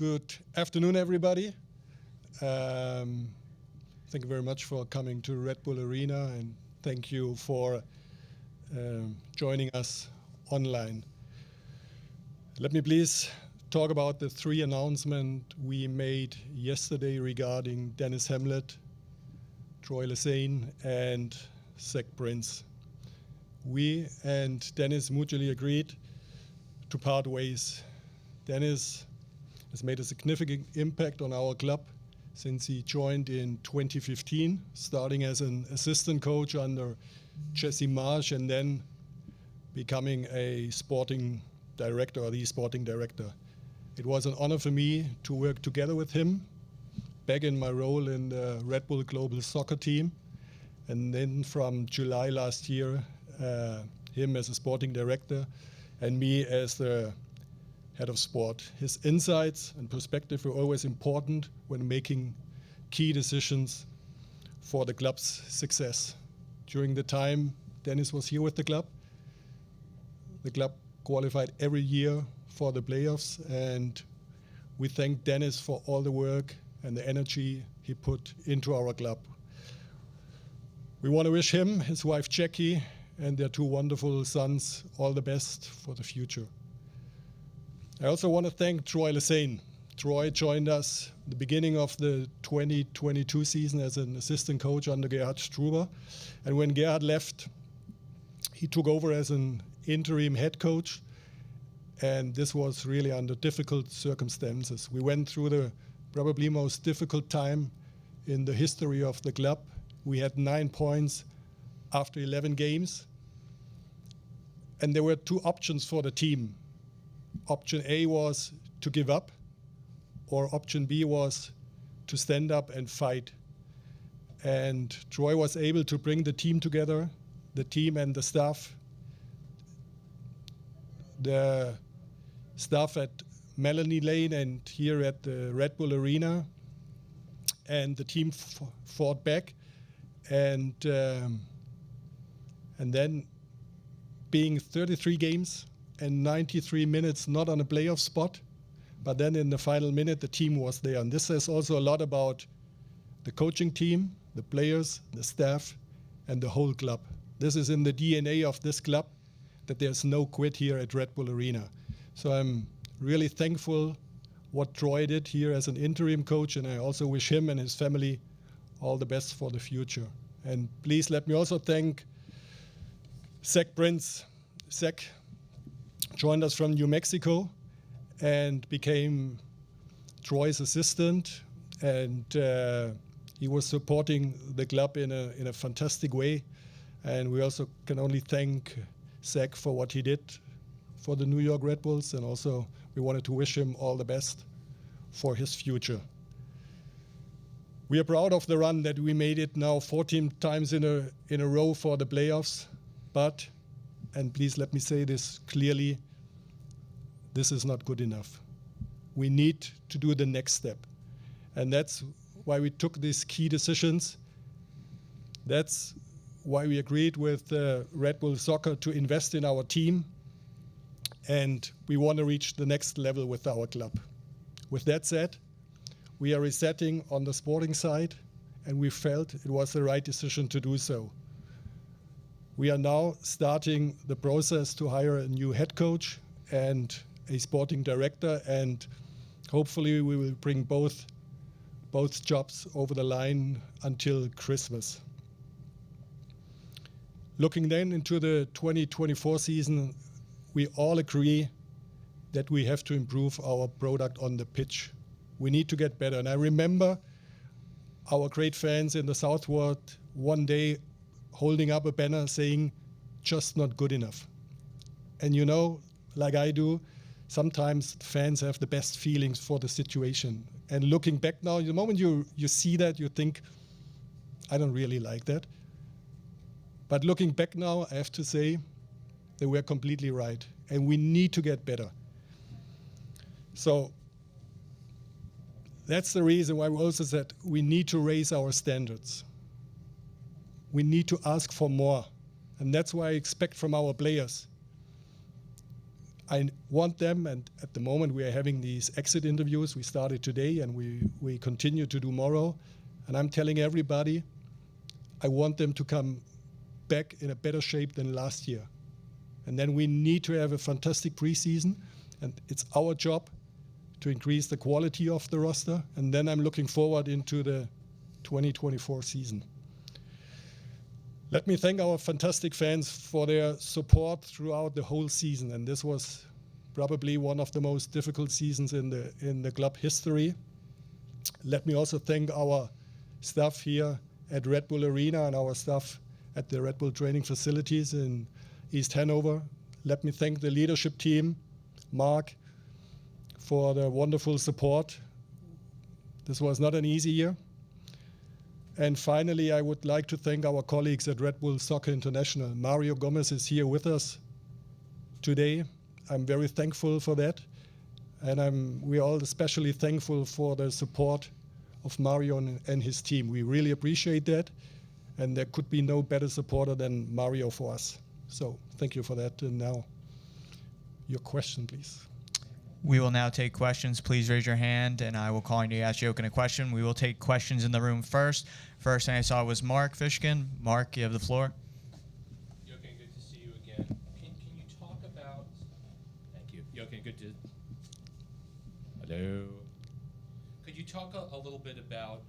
Good afternoon, everybody. Thank you very much for coming to Red Bull Arena, and thank you for joining us online. Let me please talk about the 3 announcements we made yesterday regarding Dennis Hamlet, Troy Lesane, and Zach Prince. We and Dennis mutually agreed to part ways. Dennis has made a significant impact on our club since he joined in 2015, starting as an assistant coach under Jesse Marsh and then becoming a sporting director, or the sporting director. It was an honor for me to work together with him back in my role in the Red Bull Global Soccer team. And then from July last year, him as a sporting director and me as the head of sport. His insights and perspective were always important when making key decisions for the club's success. During the time Dennis was here with the club qualified every year for the playoffs, and we thank Dennis for all the work and the energy he put into our club. We want to wish him, his wife Jackie, and their 2 wonderful sons all the best for the future. I also want to thank Troy Lesane. Troy joined us at the beginning of the 2022 season as an assistant coach under Gerhard Struber. And when Gerhard left, he took over as an interim head coach. And this was really under difficult circumstances. We went through the probably most difficult time in the history of the club. We had 9 points after 11 games. And there were 2 options for the team. Option A was to give up, or option B was to stand up and fight. And Troy was able to bring the team together, the team and the staff. The staff at Melanie Lane and here at the Red Bull Arena. And the team fought back. And then being 33 games and 93 minutes not on a playoff spot, but then in the final minute the team was there. And this says also a lot about the coaching team, the players, the staff, and the whole club. This is in the DNA of this club, that there's no quit here at Red Bull Arena. So I'm really thankful what Troy did here as an interim coach, and I also wish him and his family all the best for the future. And please let me also thank Zach Prince. Zach joined us from New Mexico and became Troy's assistant, and he was supporting the club in a fantastic way. And we also can only thank Zach for what he did for the New York Red Bulls, and also we wanted to wish him all the best for his future. We are proud of the run that we made it now 14 times in a row for the playoffs, but, and please let me say this clearly, this is not good enough. We need to do the next step. And that's why we took these key decisions. That's why we agreed with Red Bull Soccer to invest in our team. And we want to reach the next level with our club. With that said, we are resetting on the sporting side, and we felt it was the right decision to do so. We are now starting the process to hire a new head coach and a sporting director, and hopefully we will bring both jobs over the line until Christmas. Looking then into the 2024 season, we all agree that we have to improve our product on the pitch. We need to get better. And I remember our great fans in the South Ward one day holding up a banner saying, "Just not good enough." And you know, like I do, sometimes fans have the best feelings for the situation. And looking back now, the moment you see that, you think, I don't really like that. But looking back now, I have to say, they were completely right. And we need to get better. So that's the reason why we also said we need to raise our standards. We need to ask for more. And that's what I expect from our players. want them, and at the moment we are having these exit interviews. We started today and we continue to tomorrow. And I'm telling everybody, I want them to come back in a better shape than last year. And then we need to have a fantastic preseason, and it's our job to increase the quality of the roster. And then I'm looking forward into the 2024 season. Let me thank our fantastic fans for their support throughout the whole season. And this was probably one of the most difficult seasons in the club history. Let me also thank our staff here at Red Bull Arena and our staff at the Red Bull training facilities in East Hanover. Let me thank the leadership team, Mark, for the wonderful support. This was not an easy year. And finally, I would like to thank our colleagues at Red Bull Soccer International. Mario Gomez is here with us today. I'm very thankful for that. And we're all especially thankful for the support of Mario and his team. We really appreciate that. And there could be no better supporter than Mario for us. So thank you for that. And now, your question, please. We will now take questions. Please raise your hand, and I will call on you to ask Jochen a question. We will take questions in the room first. First thing I saw was Mark Fishkin. Mark, you have the floor. Jochen, good to see you again. Can you talk about... Thank you. Jochen, good to... Hello. Could you talk a little bit about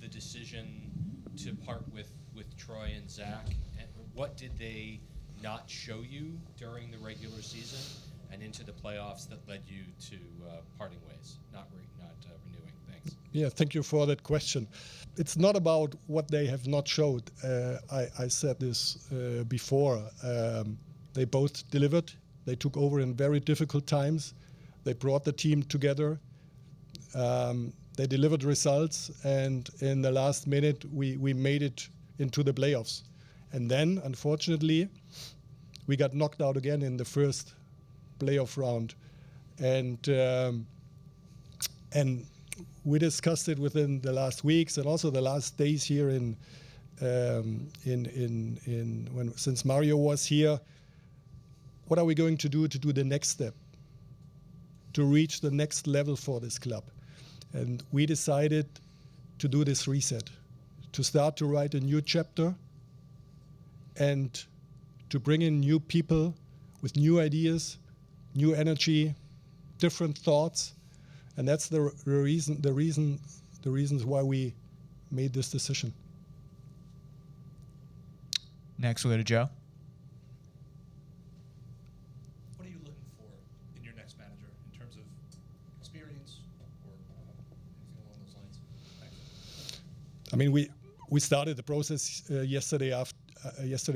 the decision to part with Troy and Zach? And what did they not show you during the regular season and into the playoffs that led you to parting ways, not renewing? Thanks. Yeah, thank you for that question. It's not about what they have not showed. I said this before. They both delivered. They took over in very difficult times. They brought the team together. They delivered results, and in the last minute, we made it into the playoffs. And then, unfortunately, we got knocked out again in the first playoff round, and we discussed it within the last weeks and also the last days here since Mario was here. What are we going to do the next step to reach the next level for this club? And we decided to do this reset, to start to write a new chapter and to bring in new people with new ideas, new energy, different thoughts, and that's the reasons why we made this decision. Next, we'll go to Joe. What are you looking for in your next manager in terms of experience or anything along those lines? Thanks. I mean, we started the process yesterday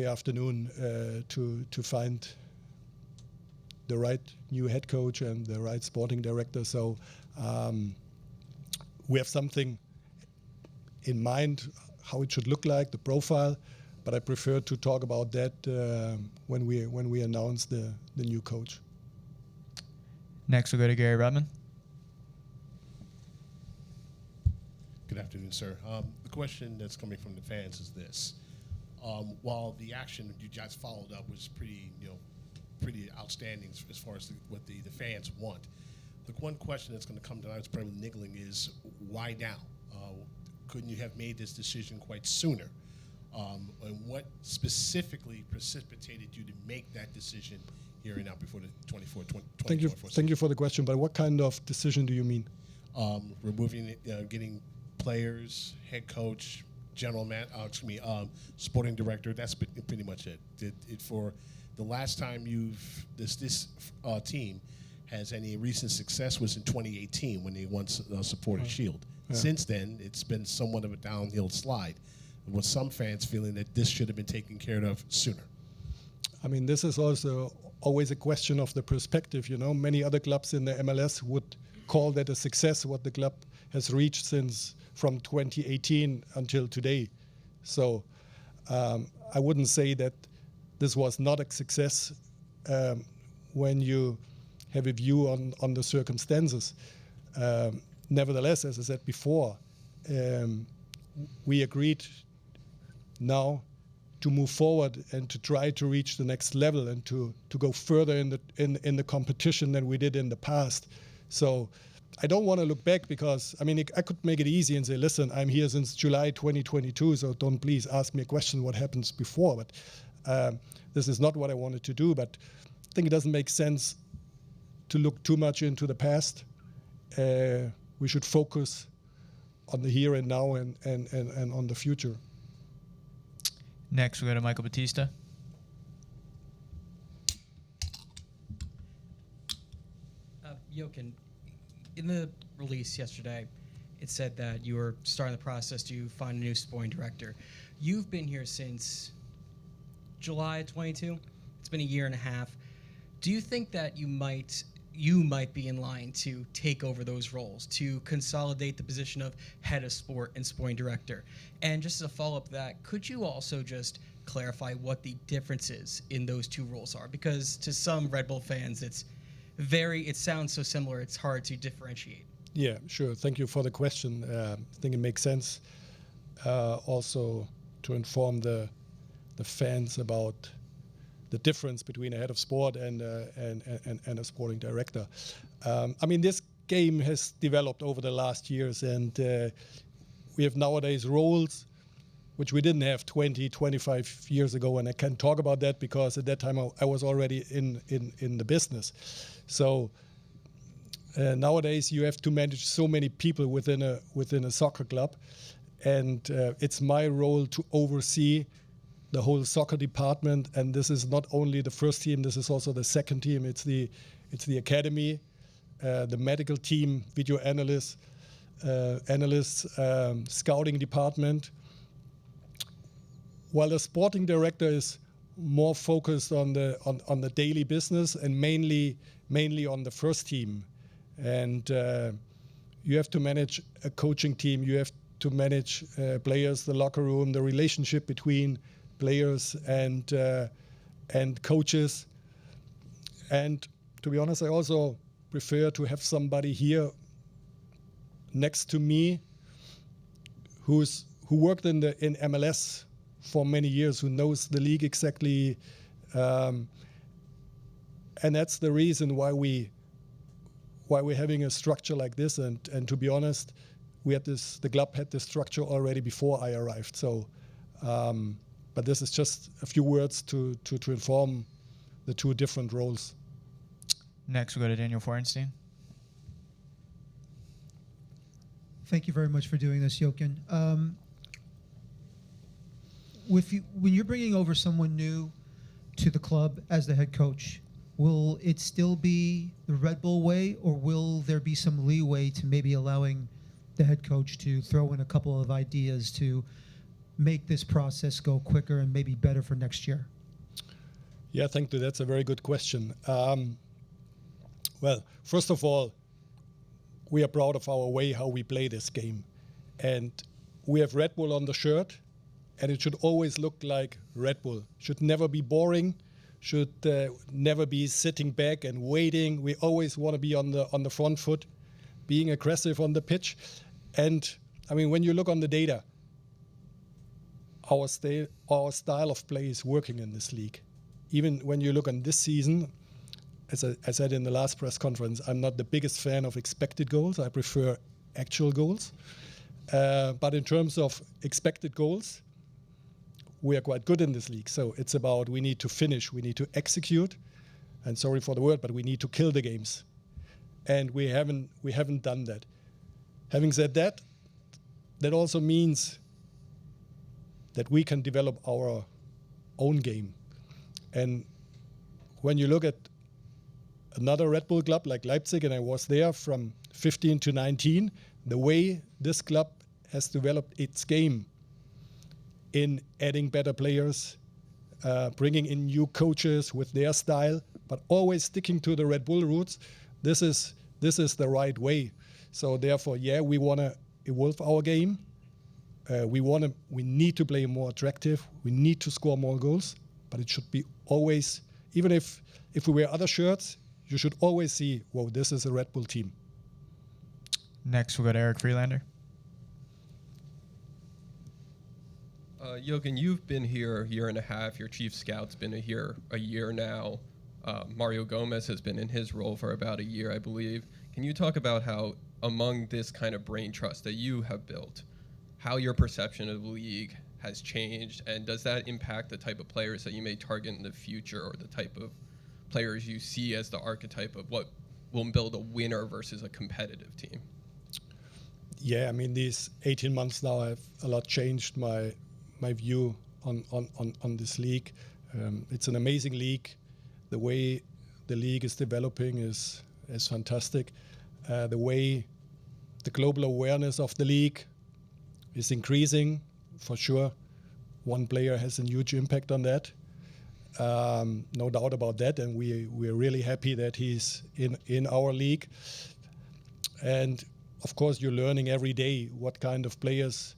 afternoon to find the right new head coach and the right sporting director. So we have something in mind how it should look like, the profile, but I prefer to talk about that when we announce the new coach. Next, we'll go to Gary Rudman. Good afternoon, sir. The question that's coming from the fans is this. While the action you guys followed up was pretty outstanding as far as what the fans want, the one question that's going to come to mind, probably niggling, is why now? Couldn't you have made this decision quite sooner? And what specifically precipitated you to make that decision here and now before the 2024 Thank you for the question, but what kind of decision do you mean? Removing, getting players, head coach, sporting director. That's pretty much it. For the last time this team has any recent success was in 2018 when they won Supporter Shield. Yeah. Since then, it's been somewhat of a downhill slide, with some fans feeling that this should have been taken care of sooner. I mean, this is also always a question of the perspective. You know, many other clubs in the MLS would call that a success, what the club has reached from 2018 until today. So I wouldn't say that this was not a success when you have a view on the circumstances. Nevertheless, as I said before, we agreed now move forward and to try to reach the next level and to go further in the competition than we did in the past. So I don't want to look back because, I mean, I could make it easy and say, listen, I'm here since July 2022, so don't please ask me a question what happens before. But this is not what I wanted to do. But I think it doesn't make sense to look too much into the past. We should focus on the here and now and on the future. Next, we go to Michael Batista. Jochen, in the release yesterday, it said that you were starting the process to find a new sporting director. You've been here since July 22. It's been a year and a half. Do you think that you might be in line to take over those roles, to consolidate the position of head of sport and sporting director? And just as a follow-up to that, could you also just clarify what the differences in those two roles are? Because to some Red Bull fans, it sounds so similar, it's hard to differentiate. Yeah, sure. Thank you for the question. I think it makes sense also to inform the fans about the difference between a head of sport and a sporting director. I mean, this game has developed over the last years, and we have nowadays roles which we didn't have 20, 25 years ago, and I can talk about that because at that time I was already in the business. So nowadays you have to manage so many people within a soccer club, and it's my role to oversee the whole soccer department. And this is not only the first team, this is also the second team. It's the academy, the medical team, video analysts, scouting department. While the sporting director is more focused on the daily business and mainly on the first team. And you have to manage a coaching team. You have to manage players, the locker room, the relationship between players and coaches. And to be honest, I also prefer to have somebody here next to me who worked in MLS for many years, who knows the league exactly, and that's the reason why we're having a structure like this. And to be honest, the club had this structure already before I arrived. So, but this is just a few words to inform the two different roles. Next, we'll go to Daniel Forenstein. Thank you very much for doing this, Jochen. When you're bringing over someone new to the club as the head coach, will it still be the Red Bull way, or will there be some leeway to maybe allowing the head coach to throw in a couple of ideas to make this process go quicker and maybe better for next year? Yeah, thank you. That's a very good question. Well, first of all, we are proud of our way how we play this game. And we have Red Bull on the shirt, and it should always look like Red Bull. Should never be boring, should never be sitting back and waiting. We always want to be on the front foot, being aggressive on the pitch. And I mean, when you look on the data, our style of play is working in this league. Even when you look on this season, as I said in the last press conference, I'm not the biggest fan of expected goals. I prefer actual goals. But in terms of expected goals, we are quite good in this league. So it's about we need to finish, we need to execute, and sorry for the word, but we need to kill the games. And we haven't done that. Having said that, that also means that we can develop our own game. And when you look at another Red Bull club like Leipzig, and I was there from 15 to 19, the way this club has developed its game in adding better players, bringing in new coaches with their style, but always sticking to the Red Bull roots, this is the right way. So therefore, yeah, we want to evolve our game. We need to play more attractive. We need to score more goals, but it should be always, even if we wear other shirts, you should always see, whoa, this is a Red Bull team. Next, we'll go to Eric Freelander. Jochen, you've been here a year and a half. Your chief scout's been here a year now. Mario Gomez has been in his role for about a year, I believe. Can you talk about how, among this kind of brain trust that you have built, how your perception of the league has changed, and does that impact the type of players that you may target in the future, or the type of players you see as the archetype of what will build a winner versus a competitive team? Yeah, I mean, these 18 months now have a lot changed my view on this league. It's an amazing league. The way the league is developing is fantastic. The way the global awareness of the league is increasing, for sure. One player has a huge impact on that. No doubt about that, and we're really happy that he's in our league. And of course, you're learning every day what kind of players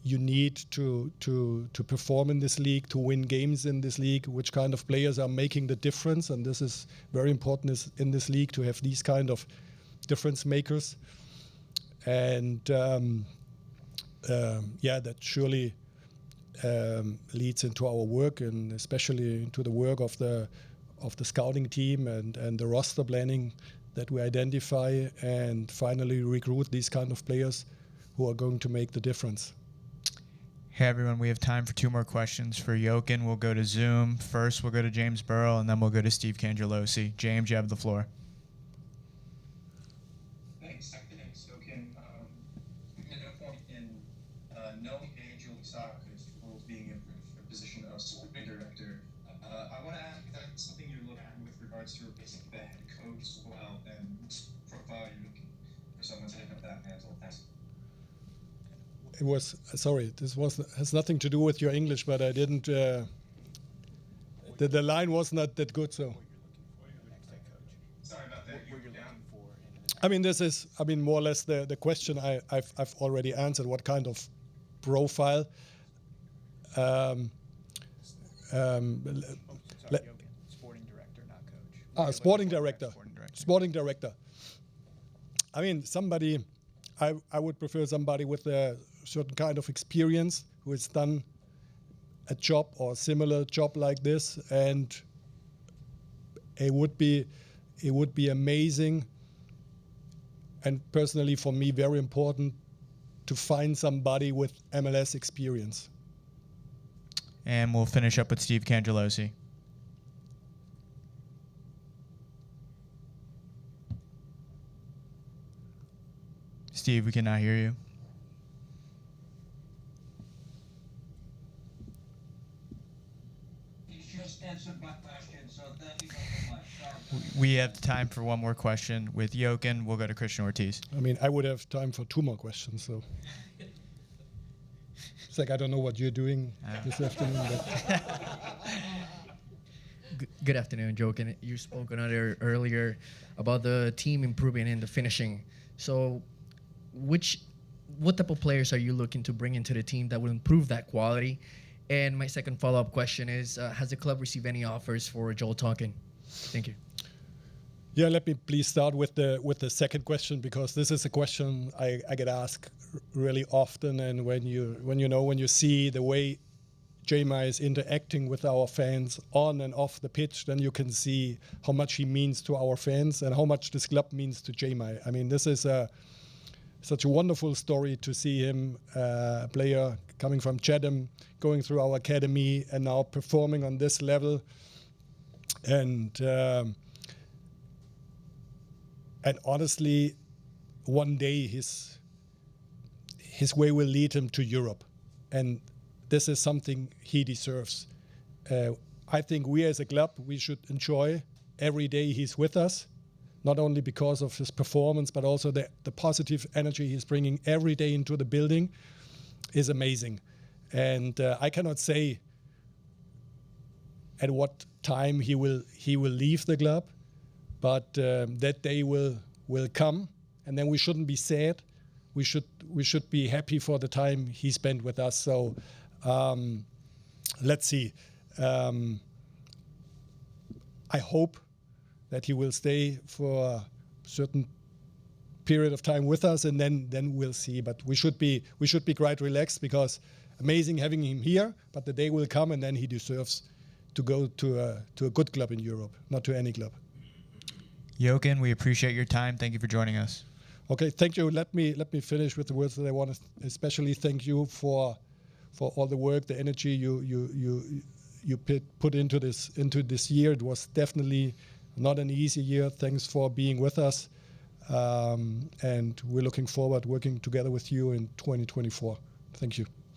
you need to perform in this league, to win games in this league, which kind of players are making the difference. And this is very important in this league, to have these kind of difference makers. And that surely leads into our work, and especially into the work of the scouting team and the roster planning, that we identify and finally recruit these kind of players who are going to make the difference. Hey everyone, we have time for 2 more questions for Jochen. We'll go to Zoom. First, we'll go to James Burrell, and then we'll go to Steve Cangelosi. James, you have the floor. Thanks, Jochen. At a point in knowing Angel Socrates roles being in a position of sporting director, I want to ask if that's something you're looking at with regards to replacing the head coach as well, and profile you're looking for someone to take up that mantle. Thanks. It was, sorry, has nothing to do with your English, but I didn't, the line was not that good, so. Sorry about that. I mean, this is, more or less the question I've already answered. What kind of profile? Sporting director, not coach. Sporting director. Sporting director. I mean, somebody, I would prefer somebody with a certain kind of experience, who has done a job or a similar job like this, and it would be amazing, and personally for me very important, to find somebody with MLS experience. And we'll finish up with Steve Cangelosi. Steve, we cannot hear you. You just answered my question, so thank you very much. We have time for 1 more question with Jochen. We'll go to Christian Ortiz. I mean, I would have time for 2 more questions, so. It's like, I don't know what you're doing this afternoon. Good afternoon, Jochen. You spoke earlier about the team improving in the finishing. So what type of players are you looking to bring into the team that will improve that quality? And my second follow-up question is, has the club received any offers for Joel Tonkin? Thank you. Yeah, let me please start with the second question, because this is a question I get asked really often. And when you see the way J-My is interacting with our fans on and off the pitch, then you can see how much he means to our fans and how much this club means to J-My. I mean, this is such a wonderful story to see him, a player coming from Chatham, going through our academy, and now performing on this level. And honestly, one day his way will lead him to Europe, and this is something he deserves. I think we as a club, we should enjoy every day he's with us, not only because of his performance, but also the positive energy he's bringing every day into the building is amazing. And I cannot say at what time he will leave the club, but that day will come, and then we shouldn't be sad. We should be happy for the time he spent with us. So let's see. I hope that he will stay for a certain period of time with us, and then we'll see. But we should be quite relaxed, because amazing having him here, but the day will come and then he deserves to go to a good club in Europe, not to any club. Jochen, we appreciate your time. Thank you for joining us. Okay, thank you. Let me finish with the words that I want to especially thank you for all the work, the energy you put into this year. It was definitely not an easy year. Thanks for being with us, and we're looking forward working together with you in 2024. Thank you.